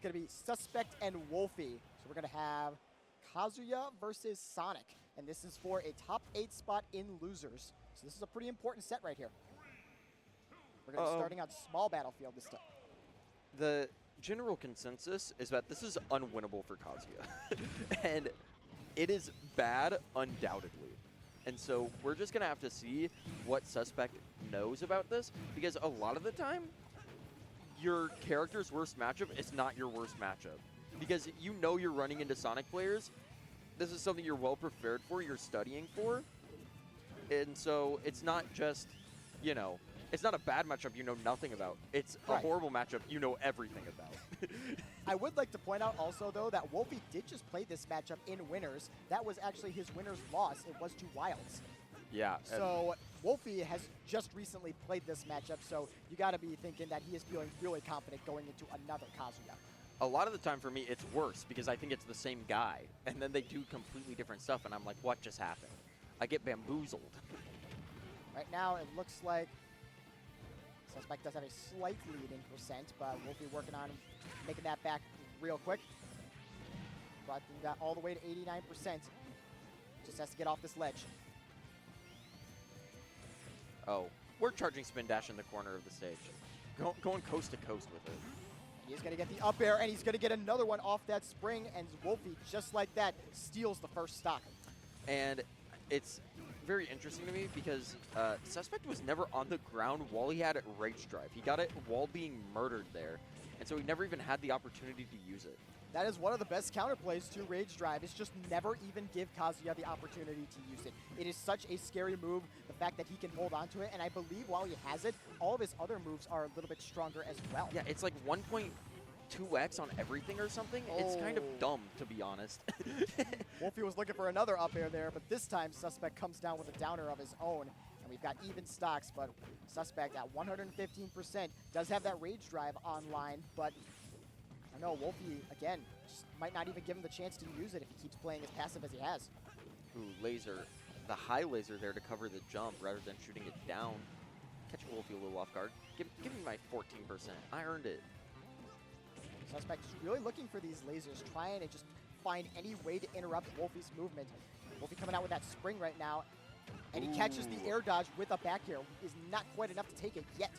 going to be Suspect and Woulphy. So we're going to have Kazuya versus Sonic. And this is for a top 8 spot in losers. So this is a pretty important set right here. We're going to be starting on small battlefield this time. The general consensus is that this is unwinnable for Kazuya. And it is bad, undoubtedly. And so we're just going to have to see what Suspect knows about this, because a lot of the time, your character's worst matchup is not your worst matchup. Because you know you're running into Sonic players. This is something you're well prepared for, you're studying for. And so it's not just, you know, it's not a bad matchup you know nothing about. It's a horrible matchup you know everything about. I would like to point out also, though, that Woulphy did just play this matchup in winners. That was actually his winner's loss. It was to Wilds. Yeah. So Woulphy has just recently played this matchup, so you got to be thinking that he is feeling really confident going into another Kazuya. A lot of the time for me, it's worse because I think it's the same guy, and then they do completely different stuff, and I'm like, what just happened? I get bamboozled. Right now, it looks like Suspect does have a slight lead in percent, but Woulphy working on making that back real quick. Brought that all the way to 89%. Just has to get off this ledge. Oh, we're charging spin dash in the corner of the stage. Going coast to coast with it. He's going to get the up air, and he's going to get another one off that spring, and Woulphy, just like that, steals the first stock. And it's very interesting to me because Suspect was never on the ground while he had it Rage Drive. He got it while being murdered there, and so he never even had the opportunity to use it. That is one of the best counterplays to Rage Drive, is just never even give Kazuya the opportunity to use it. It is such a scary move, the fact that he can hold on to it, and I believe while he has it, all of his other moves are a little bit stronger as well. Yeah, it's like 1.2x on everything or something. Oh. It's kind of dumb, to be honest. Woulphy was looking for another up air there, but this time Suspect comes down with a downer of his own. And we've got even stocks, but Suspect at 115% does have that Rage Drive online, but I know Woulphy, again, just might not even give him the chance to use it if he keeps playing as passive as he has. Ooh, laser. The high laser there to cover the jump rather than shooting it down. Catching Woulphy a little off guard. Give me my 14%. I earned it. Suspect is really looking for these lasers, trying to just find any way to interrupt Woulphy's movement. Woulphy coming out with that spring right now, and he catches the air dodge with a back air. Is not quite enough to take it yet.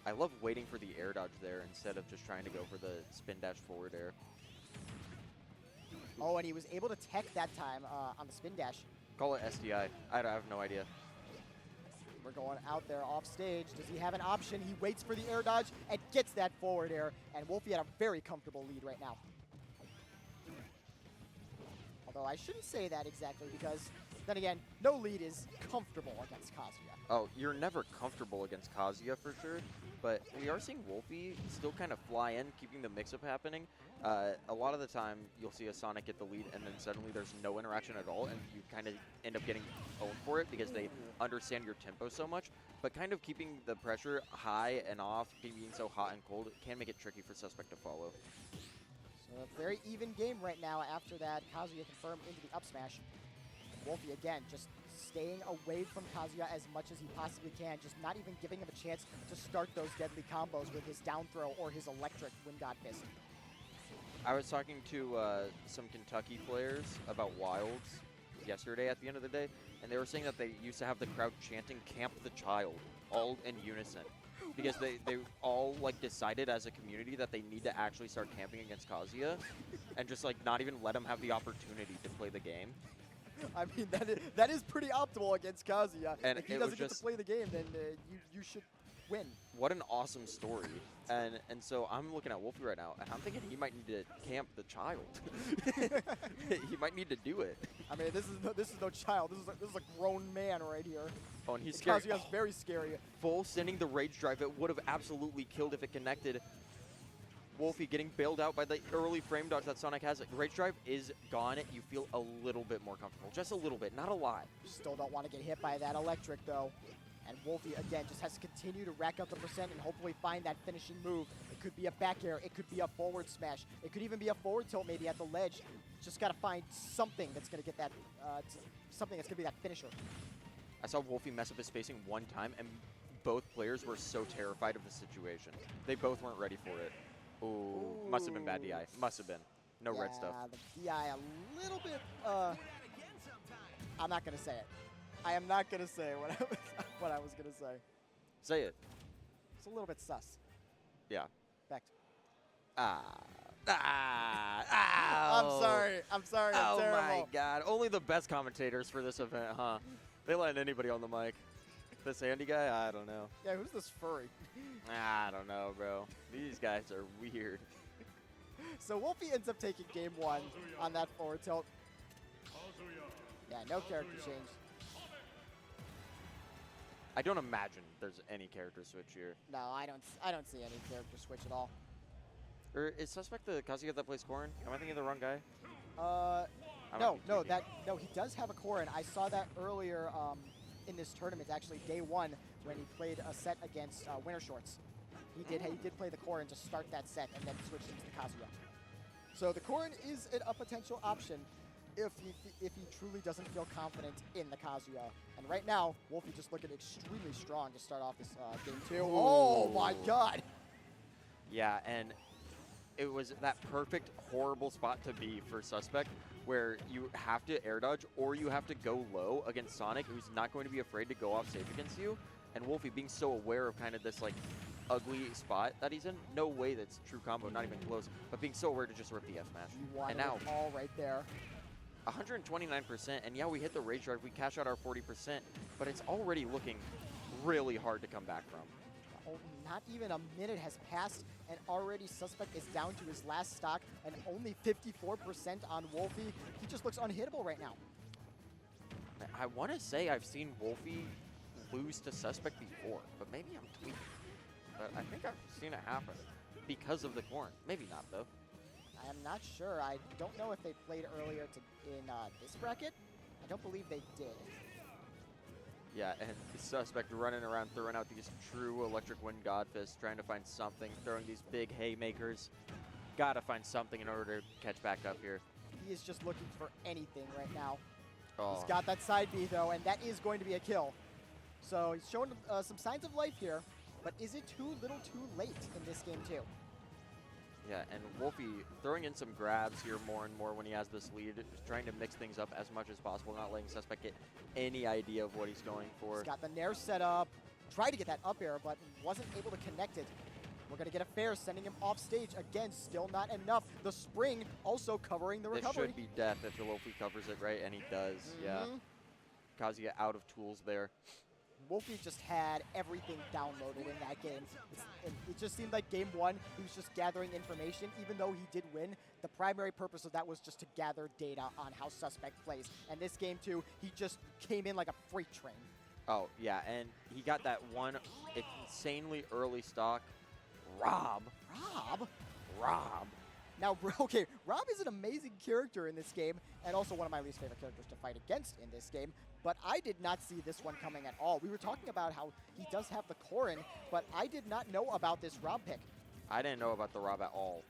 I love waiting for the air dodge there instead of just trying to go for the spin dash forward air. Oh, and he was able to tech that time on the spin dash. Call it SDI. I have no idea. We're going out there off stage. Does he have an option? He waits for the air dodge and gets that forward air. And Woulphy had a very comfortable lead right now. Although I shouldn't say that exactly, because then again, no lead is comfortable against Kazuya. Oh, you're never comfortable against Kazuya for sure, but we are seeing Woulphy still kind of fly in, keeping the mix-up happening. A lot of the time, you'll see a Sonic get the lead, and then suddenly there's no interaction at all, and you kind of end up getting owned for it because they understand your tempo so much. But kind of keeping the pressure high and off, being so hot and cold, can make it tricky for Suspect to follow. So a very even game right now after that Kazuya confirmed into the up smash. Woulphy, again, just staying away from Kazuya as much as he possibly can, just not even giving him a chance to start those deadly combos with his down throw or his electric Wind God Fist. I was talking to some Kentucky players about Wilds yesterday at the end of the day, and they were saying that they used to have the crowd chanting "Camp the Child" all in unison. Because they all like decided as a community that they need to actually start camping against Kazuya and just like not even let him have the opportunity to play the game. I mean, that is pretty optimal against Kazuya. And if he doesn't get to play the game, then you should win. What an awesome story. And so I'm looking at Woulphy right now, and I'm thinking he might need to camp the child. He might need to do it. I mean, this is no child. This is a grown man right here. Oh, and he's scary. Kazuya's very scary. Full sending the Rage Drive. It would have absolutely killed if it connected. Woulphy getting bailed out by the early frame dodge that Sonic has. Rage Drive is gone. You feel a little bit more comfortable. Just a little bit, not a lot. Still don't want to get hit by that electric, though. And Woulphy, again, just has to continue to rack up the percent and hopefully find that finishing move. It could be a back air. It could be a forward smash. It could even be a forward tilt maybe at the ledge. Just got to find something that's going to get that, something that's going to be that finisher. I saw Woulphy mess up his spacing one time, and both players were so terrified of the situation. They both weren't ready for it. Ooh, must have been bad DI. Must have been. No red stuff. The DI a little bit, I'm not going to say it. I am not going to say what I was going to say. Say it. It's a little bit sus. Yeah. Fact. I'm sorry. I'm sorry. I'm Oh terrible. my God. Only the best commentators for this event, huh? They let anybody on the mic. This Andy guy? I don't know. Yeah, who's this furry? I don't know, bro. These guys are weird. So Woulphy ends up taking game 1 on that forward tilt. Yeah, no character change. I don't imagine there's any character switch here. No, I don't see any character switch at all. Or is Suspect the Kazuya that plays Corrin? Am I thinking of the wrong guy? No, he does have a Corrin. I saw that earlier in this tournament, actually, day 1, when he played a set against Winter Shorts. He did play the Corrin to start that set and then switched into the Kazuya. So the Corrin is a potential option if he truly doesn't feel confident in the Kazuya. And right now, Woulphy just looking extremely strong to start off this game 2. Ooh. Oh my God! Yeah, and it was that perfect, horrible spot to be for Suspect, where you have to air dodge or you have to go low against Sonic, who's not going to be afraid to go off safe against you. And Woulphy being so aware of kind of this like ugly spot that he's in, no way that's true combo, not even close, but being so aware to just rip the F smash. You want and now all right there. 129%, and yeah, we hit the rage drive, we cash out our 40%, but it's already looking really hard to come back from. Oh, not even a minute has passed, and already Suspect is down to his last stock, and only 54% on Woulphy. He just looks unhittable right now. I want to say I've seen Woulphy lose to Suspect before, but maybe I'm tweaking. But I think I've seen it happen because of the Corrin. Maybe not, though. I am not sure. I don't know if they played earlier in this bracket. I don't believe they did. Yeah, and the Suspect running around throwing out these true electric wind god fists, trying to find something, throwing these big haymakers. Gotta find something in order to catch back up here. He is just looking for anything right now. Oh. He's got that side B, though, and that is going to be a kill. So he's showing some signs of life here, but is it too little too late in this game, too? Yeah, and Woulphy throwing in some grabs here more and more when he has this lead, trying to mix things up as much as possible, not letting Suspect get any idea of what he's going for. He's got the Nair set up, tried to get that up air, but wasn't able to connect it. We're going to get a fair, sending him off stage. Again, still not enough. The spring also covering the recovery. This should be death if the Woulphy covers it right, and he does, yeah. Kazuya out of tools there. Woulphy just had everything downloaded in that game. It just seemed like game 1, he was just gathering information. Even though he did win, the primary purpose of that was just to gather data on how Suspect plays. And this game 2, he just came in like a freight train. Oh, yeah, and he got that one insanely early stock. Rob. Now, okay, Rob is an amazing character in this game, and also one of my least favorite characters to fight against in this game, but I did not see this one coming at all. We were talking about how he does have the Corrin, but I did not know about this Rob pick. I didn't know about the Rob at all.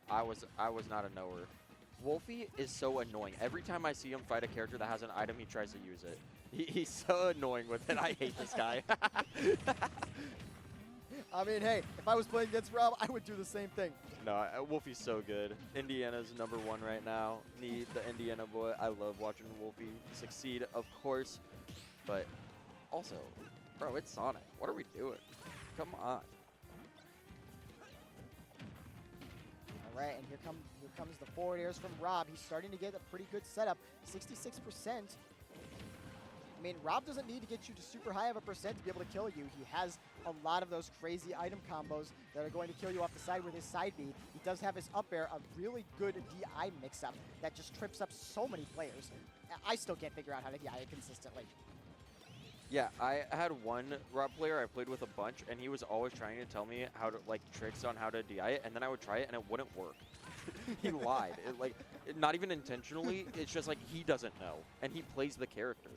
I was not a knower. Woulphy is so annoying. Every time I see him fight a character that has an item, he tries to use it. He's so annoying with it. I hate this guy. I mean, hey, if I was playing against Rob, I would do the same thing. No, Woulphy's so good. Indiana's #1 right now. Need the Indiana boy. I love watching Woulphy succeed, of course. But also, bro, it's Sonic. What are we doing? Come on. All right, and here comes the forward airs from Rob. He's starting to get a pretty good setup, 66%. I mean, Rob doesn't need to get you to super high of a percent to be able to kill you. He has a lot of those crazy item combos that are going to kill you off the side with his side B. He does have his up air, a really good DI mix-up that just trips up so many players. I still can't figure out how to DI it consistently. Yeah, I had one Rob player I played with a bunch, and he was always trying to tell me how to, like, tricks on how to DI it, and then I would try it, and it wouldn't work. He lied. Not even intentionally. It's just like he doesn't know, and he plays the character.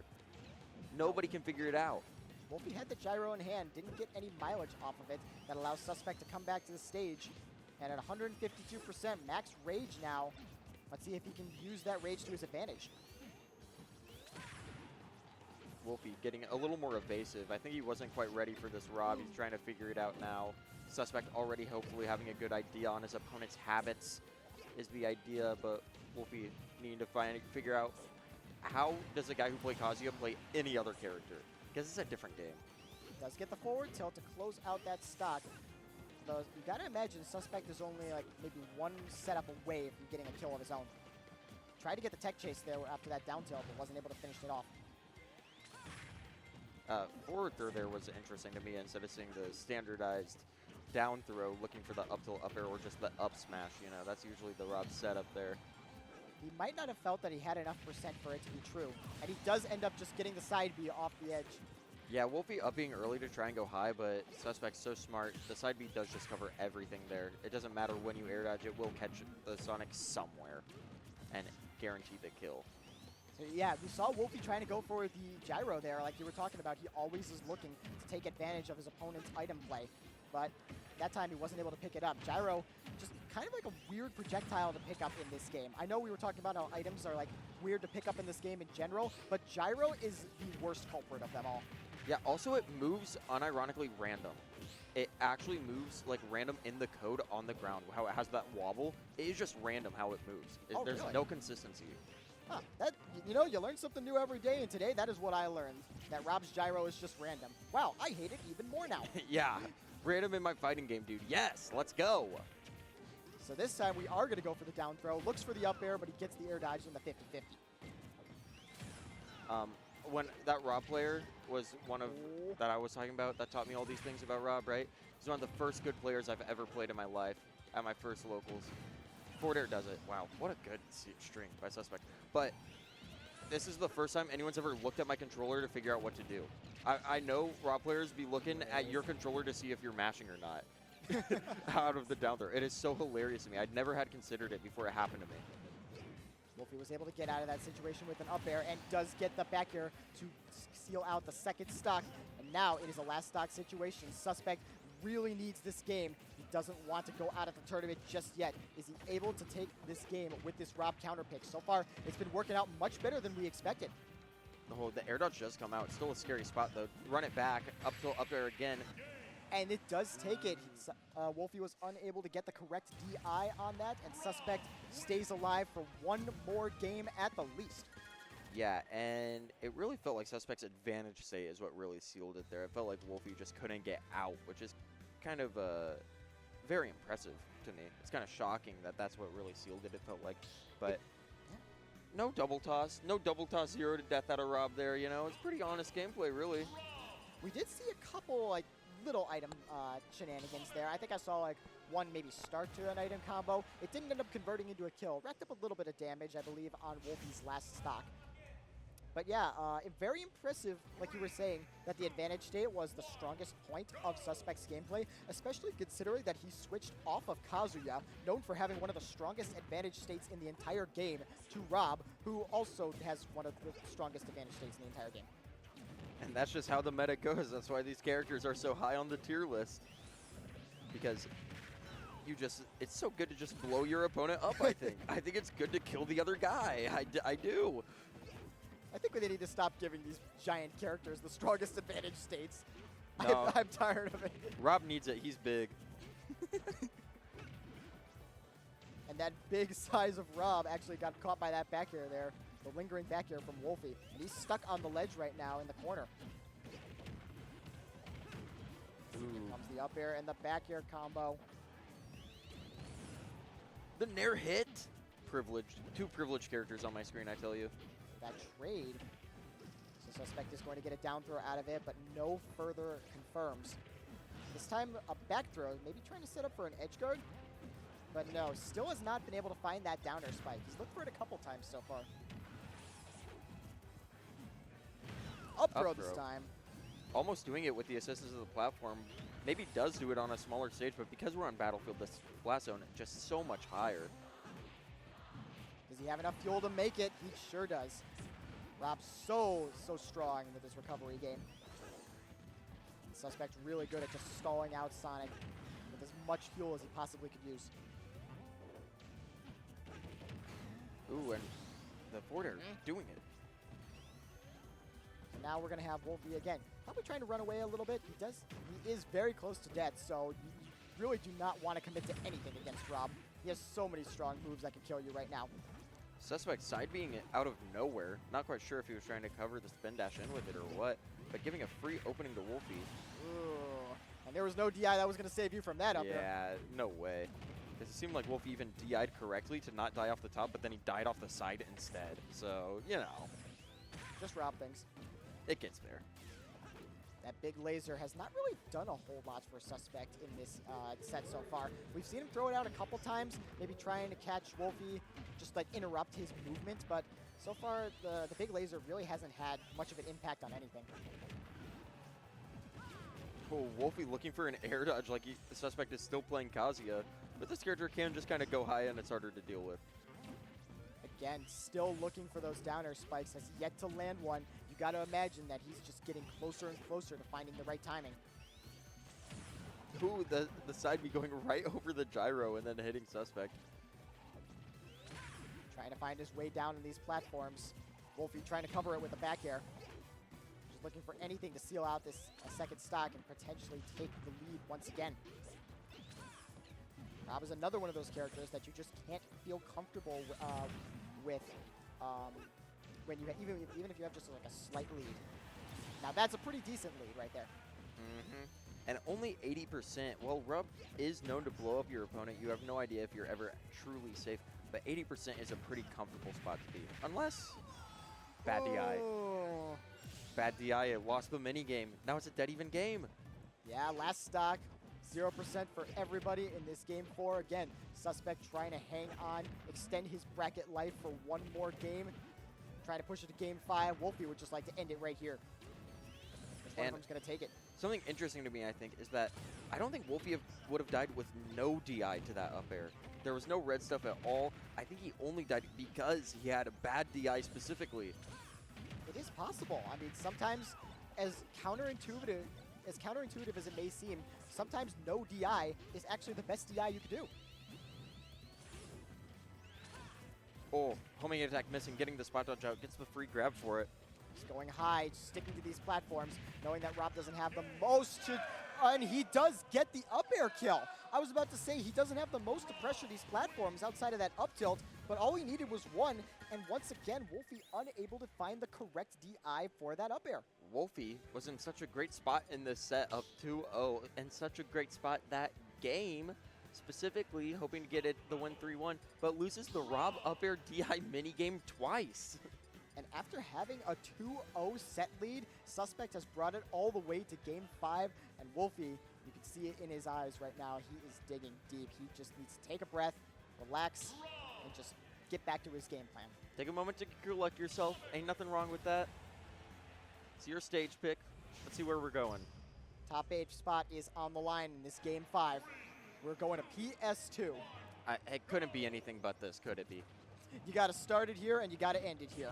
Nobody can figure it out. Woulphy had the gyro in hand, didn't get any mileage off of it. That allows Suspect to come back to the stage. And at 152%, max rage now. Let's see if he can use that rage to his advantage. Woulphy getting a little more evasive. I think he wasn't quite ready for this Rob. He's trying to figure it out now. Suspect already hopefully having a good idea on his opponent's habits is the idea, but Woulphy needing to figure out how does a guy who played Kazuya play any other character? Because it's a different game. Does get the forward tilt to close out that stock. Though you gotta imagine Suspect is only like maybe one setup away from getting a kill of his own. Tried to get the tech chase there after that down tilt, but wasn't able to finish it off. Forward throw there was interesting to me instead of seeing the standardized down throw, looking for the up tilt up air or just the up smash. You know, that's usually the Rob setup there. He might not have felt that he had enough percent for it to be true, and he does end up just getting the side B off the edge. Yeah, Woulphy upping early to try and go high, but Suspect's so smart. The side B does just cover everything there. It doesn't matter when you air dodge, it will catch the Sonic somewhere and guarantee the kill. So yeah, we saw Woulphy trying to go for the gyro there, like you were talking about. He always is looking to take advantage of his opponent's item play, but that time he wasn't able to pick it up. Gyro, just kind of like a weird projectile to pick up in this game. I know we were talking about how items are like weird to pick up in this game in general, but gyro is the worst culprit of them all. Yeah, also it moves unironically random. It actually moves like random in the code on the ground. How it has that wobble, it is just random how it moves. Oh, there's really? no consistency. Huh, that, you know, you learn something new every day, and today that is what I learned, that Rob's gyro is just random. Wow, I hate it even more now. Yeah, random in my fighting game, dude. Yes, let's go. So this time we are going to go for the down throw. Looks for the up air, but he gets the air dodge in the 50-50. When that Rob player was one of that I was talking about that taught me all these things about Rob, right? He's one of the first good players I've ever played in my life at my first locals. Forward air does it. Wow, what a good string by Suspect. But this is the first time anyone's ever looked at my controller to figure out what to do. I know Rob players be looking at your controller to see if you're mashing or not out of the down throw. It is so hilarious to me. I'd never had considered it before it happened to me. Woulphy was able to get out of that situation with an up air and does get the back air to seal out the second stock. And now it is a last stock situation. Suspect really needs this game. He doesn't want to go out of the tournament just yet. Is he able to take this game with this Rob counter pick? So far, it's been working out much better than we expected. Oh, the air dodge does come out. It's still a scary spot, though. Run it back, up tilt, up air again. And it does take it. Woulphy was unable to get the correct DI on that, and Suspect stays alive for one more game at the least. Yeah, and it really felt like Suspect's advantage state is what really sealed it there. It felt like Woulphy just couldn't get out, which is kind of very impressive to me. It's kind of shocking that that's what really sealed it, it felt like. But no double toss 0 to death out of Rob there, you know. It's pretty honest gameplay, really. We did see a couple, like, little item shenanigans there. I think I saw like one maybe start to an item combo. It didn't end up converting into a kill. Racked up a little bit of damage, I believe, on Woulphy's last stock. But yeah, very impressive, like you were saying, that the advantage state was the strongest point of Suspect's gameplay, especially considering that he switched off of Kazuya, known for having one of the strongest advantage states in the entire game, to Rob, who also has one of the strongest advantage states in the entire game. And that's just how the meta goes. That's why these characters are so high on the tier list. Because it's so good to just blow your opponent up, I think. I think it's good to kill the other guy. I do. I think they need to stop giving these giant characters the strongest advantage states. No. I'm tired of it. Rob needs it. He's big. And that big size of Rob actually got caught by that back air there. The lingering back air from Woulphy. And he's stuck on the ledge right now in the corner. Here comes the up air and the back air combo. The Nair hit. Privileged. Two privileged characters on my screen, I tell you. That trade. So Suspect is going to get a down throw out of it, but no further confirms. This time a back throw, maybe trying to set up for an edge guard. But no, still has not been able to find that down air spike. He's looked for it a couple times so far. Up throw this time. Almost doing it with the assistance of the platform. Maybe does do it on a smaller stage, but because we're on Battlefield, this blast zone just so much higher. Does he have enough fuel to make it? He sure does. Rob's so strong with his recovery game. Suspect really good at just stalling out Sonic with as much fuel as he possibly could use. Ooh, and the forward air doing it. So now we're going to have Woulphy again. Probably trying to run away a little bit. He is very close to death, so you really do not want to commit to anything against Rob. He has so many strong moves that can kill you right now. Suspect side being out of nowhere. Not quite sure if he was trying to cover the spin dash in with it or what, but giving a free opening to Woulphy. Ooh. And there was no DI that was going to save you from that up there. Yeah, no way. Because it seemed like Woulphy even DI'd correctly to not die off the top, but then he died off the side instead. So, you know. Just Rob things. It gets there. That big laser has not really done a whole lot for Suspect in this set so far. We've seen him throw it out a couple times, maybe trying to catch Woulphy, just like interrupt his movement, but so far the big laser really hasn't had much of an impact on anything. Oh, Woulphy looking for an air dodge like the Suspect is still playing Kazuya, but this character can just kind of go high and it's harder to deal with. Again, still looking for those down air spikes, has yet to land one. You got to imagine that he's just getting closer and closer to finding the right timing. Ooh, the side be going right over the gyro and then hitting Suspect. Trying to find his way down in these platforms. Woulphy trying to cover it with a back air. Just looking for anything to seal out this second stock and potentially take the lead once again. Rob is another one of those characters that you just can't feel comfortable with when you even if you have just like a slight lead. Now that's a pretty decent lead right there. Mm-hmm. And only 80%. Well, Rob is known to blow up your opponent. You have no idea if you're ever truly safe, but 80% is a pretty comfortable spot to be. Unless bad DI. Oh. Bad DI, it lost the mini game. Now it's a dead even game. Yeah, last stock. 0% for everybody in this game 4. Again, Suspect trying to hang on, extend his bracket life for one more game. Trying to push it to game 5. Woulphy would just like to end it right here. One of them's going to take it. Something interesting to me, I think, is that I don't think Woulphy would have died with no DI to that up air. There was no red stuff at all. I think he only died because he had a bad DI specifically. It is possible. I mean, sometimes as counterintuitive as it may seem, sometimes no DI is actually the best DI you could do. Oh, homing attack missing, getting the spot dodge out, gets the free grab for it. Just going high, just sticking to these platforms, knowing that Rob doesn't have the most to, and he does get the up air kill. I was about to say he doesn't have the most to pressure these platforms outside of that up tilt, but all he needed was one, and once again, Woulphy unable to find the correct DI for that up air. Woulphy was in such a great spot in this set up 2-0, and such a great spot that game, specifically hoping to get it the win 3-1, but loses the Rob up air DI minigame twice. And after having a 2-0 set lead, Suspect has brought it all the way to game 5, and Woulphy, you can see it in his eyes right now, he is digging deep. He just needs to take a breath, relax, and just get back to his game plan. Take a moment to collect yourself. Ain't nothing wrong with that. It's your stage pick. Let's see where we're going. Top 8 spot is on the line in this game 5. We're going to PS2. It couldn't be anything but this, could it be? You got to start it here, and you got to end it here.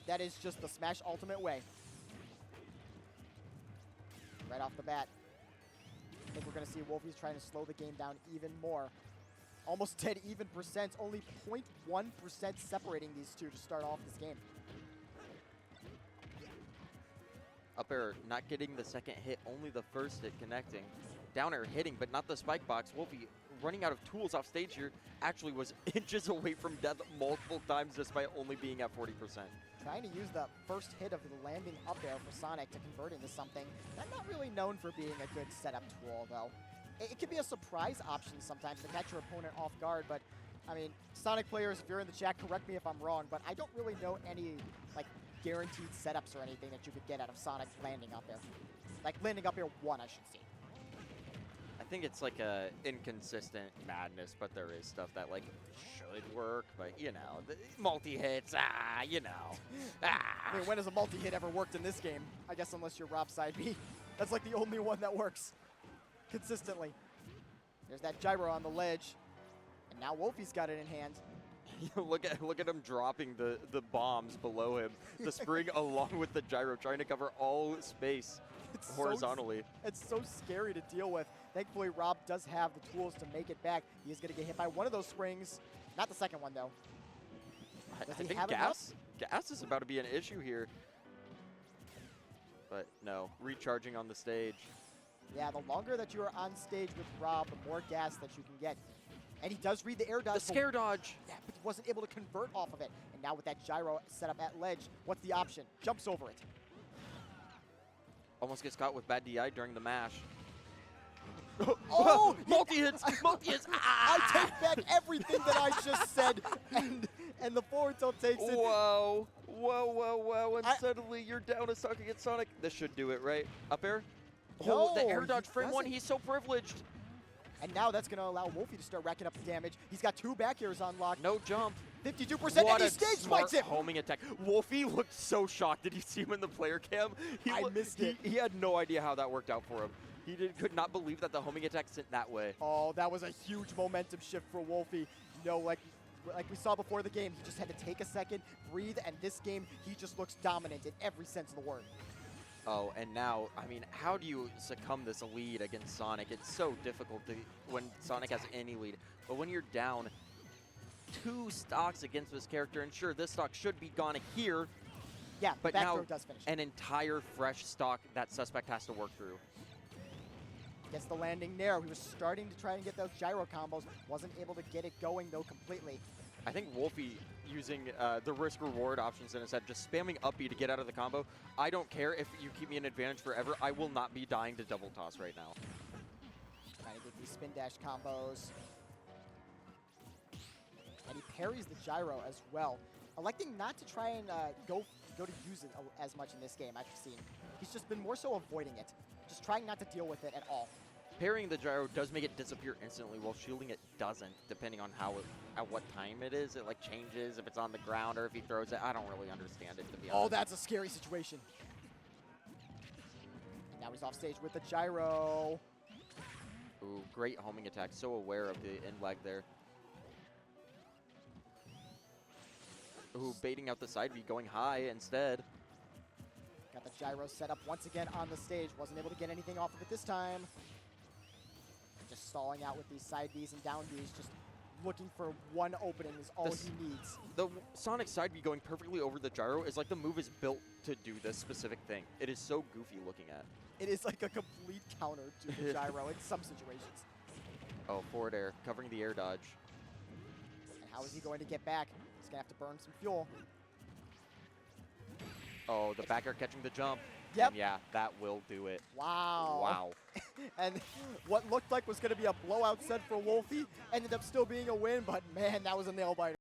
That is just the Smash Ultimate way. Right off the bat. I think we're going to see Woulphy's trying to slow the game down even more. Almost dead even percent, only 0.1% separating these two to start off this game. Up air not getting the second hit, only the first hit connecting. Down air hitting, but not the spike box. Woulphy running out of tools off stage here, actually was inches away from death multiple times despite only being at 40%. Trying to use the first hit of the landing up air for Sonic to convert into something. That's not really known for being a good setup tool, though. It can be a surprise option sometimes to catch your opponent off guard, but I mean, Sonic players, if you're in the chat, correct me if I'm wrong, but I don't really know any like guaranteed setups or anything that you could get out of Sonic landing up air. Like landing up air 1, I should say. I think it's like a inconsistent madness, but there is stuff that like should work, but you know, the multi-hits, you know. I mean, when has a multi-hit ever worked in this game? I guess unless you're Rob side B. That's like the only one that works consistently. There's that gyro on the ledge, and now Woulphy's got it in hand. look at him dropping the bombs below him. The spring along with the gyro, trying to cover all space horizontally. It's so scary to deal with. Thankfully, Rob does have the tools to make it back. He is going to get hit by one of those springs. Not the second one, though. I think gas is about to be an issue here. But no, recharging on the stage. Yeah, the longer that you are on stage with Rob, the more gas that you can get. And he does read the air dodge. The scare dodge. Yeah, but he wasn't able to convert off of it. And now with that gyro set up at ledge, what's the option? Jumps over it. Almost gets caught with bad DI during the mash. Oh! Multi-hits! Multi-hits! I take back everything that I just said. And the forward tilt takes it. Whoa. Whoa, whoa, whoa. And suddenly you're down a stock against Sonic. This should do it, right? Up air? No, Oh, the air dodge he frame one. doesn't. He's so privileged. And now that's going to allow Woulphy to start racking up the damage. He's got 2 back airs unlocked. No jump. 52%, What and he a stage smart fights it. homing attack. Woulphy looked so shocked. Did you see him in the player cam? I missed it. He had no idea how that worked out for him. He could not believe that the homing attack sent that way. Oh, that was a huge momentum shift for Woulphy. You know, like we saw before the game, he just had to take a second, breathe, and this game, he just looks dominant in every sense of the word. Oh, and now, I mean, how do you succumb this lead against Sonic? It's so difficult when Sonic has any lead. But when you're down 2 stocks against this character, and sure, this stock should be gone here. Yeah, but back now throw does finish. an entire fresh stock that Suspect has to work through. Gets the landing there. He was starting to try and get those gyro combos. Wasn't able to get it going, though, completely. I think Woulphy using the risk-reward options and instead just spamming up B to get out of the combo. I don't care if you keep me in advantage forever. I will not be dying to double toss right now. Trying to get these spin dash combos. And he parries the gyro as well. Electing not to try and go to use it as much in this game, I've seen. He's just been more so avoiding it. Just trying not to deal with it at all. Parrying the gyro does make it disappear instantly, while shielding it doesn't, depending on at what time it is. It like changes if it's on the ground or if he throws it. I don't really understand it, to be honest. Oh, that's a scary situation. And now he's off stage with the gyro. Ooh, great homing attack. So aware of the in leg there. Ooh, baiting out the side V, going high instead. Got the gyro set up once again on the stage. Wasn't able to get anything off of it this time. Just stalling out with these side Bs and down Bs, just looking for one opening is all he needs. The Sonic side B going perfectly over the gyro is like the move is built to do this specific thing. It is so goofy looking at. It is like a complete counter to the gyro in some situations. Oh, forward air, covering the air dodge. And how is he going to get back? He's going to have to burn some fuel. Oh, the back air catching the jump. Yep. And yeah, that will do it. Wow. Wow. And what looked like was going to be a blowout set for Woulphy ended up still being a win, but man, that was a nail biter.